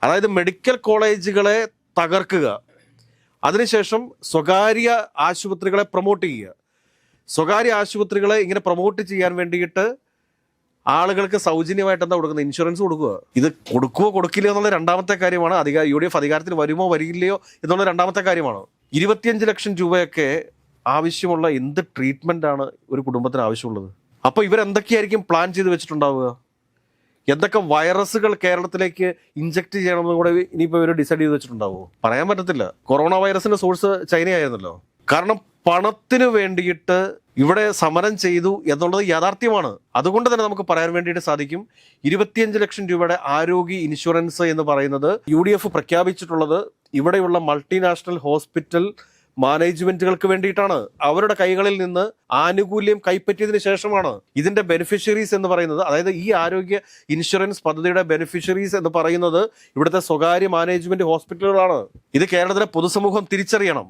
അതായത് മെഡിക്കൽ കോളേജുകളെ തകർക്കുക, അതിനുശേഷം സ്വകാര്യ ആശുപത്രികളെ പ്രൊമോട്ട് ചെയ്യുക. സ്വകാര്യ ആശുപത്രികളെ ഇങ്ങനെ പ്രൊമോട്ട് ചെയ്യാൻ വേണ്ടിയിട്ട് ആളുകൾക്ക് സൗജന്യമായിട്ട് എന്താ കൊടുക്കുന്നത്? ഇൻഷുറൻസ് കൊടുക്കുക. ഇത് കൊടുക്കുകയോ കൊടുക്കില്ലയോ എന്നുള്ള രണ്ടാമത്തെ കാര്യമാണ്. UDF അധികാരത്തിൽ വരുമോ വരില്ലയോ എന്നുള്ള രണ്ടാമത്തെ കാര്യമാണ്. 25 ലക്ഷം രൂപയൊക്കെ ആവശ്യമുള്ള എന്ത് ട്രീറ്റ്മെൻ്റ് ആണ് ഒരു കുടുംബത്തിന് ആവശ്യമുള്ളത്? അപ്പോൾ ഇവരെന്തൊക്കെയായിരിക്കും പ്ലാൻ ചെയ്ത് വെച്ചിട്ടുണ്ടാവുക? എന്തൊക്കെ വൈറസുകൾ കേരളത്തിലേക്ക് ഇഞ്ചക്ട് ചെയ്യണമെന്ന് കൂടെ ഇനിയിപ്പോൾ ഇവർ ഡിസൈഡ് ചെയ്ത് വെച്ചിട്ടുണ്ടാവുമോ? പറയാൻ പറ്റത്തില്ല. കൊറോണ വൈറസിന്റെ സോഴ്സ് ചൈനയായിരുന്നല്ലോ. കാരണം പണത്തിന് വേണ്ടിയിട്ട് ഇവിടെ സമരം ചെയ്തു എന്നുള്ളത് യാഥാർത്ഥ്യമാണ്. അതുകൊണ്ട് തന്നെ നമുക്ക് പറയാൻ വേണ്ടിയിട്ട് സാധിക്കും, 25 ലക്ഷം രൂപയുടെ ആരോഗ്യ ഇൻഷുറൻസ് എന്ന് പറയുന്നത് UDF പ്രഖ്യാപിച്ചിട്ടുള്ളത് ഇവിടെയുള്ള മൾട്ടിനാഷണൽ ഹോസ്പിറ്റൽ മാനേജ്മെന്റുകൾക്ക് വേണ്ടിയിട്ടാണ്. അവരുടെ കൈകളിൽ നിന്ന് ആനുകൂല്യം കൈപ്പറ്റിയതിനു ശേഷമാണ് ഇതിന്റെ ബെനിഫിഷ്യറീസ് എന്ന് പറയുന്നത്, അതായത് ഈ ആരോഗ്യ ഇൻഷുറൻസ് പദ്ധതിയുടെ ബെനിഫിഷ്യറീസ് എന്ന് പറയുന്നത് ഇവിടുത്തെ സ്വകാര്യ മാനേജ്മെന്റ് ഹോസ്പിറ്റലുകളാണ്. ഇത് കേരളത്തിലെ പൊതുസമൂഹം തിരിച്ചറിയണം.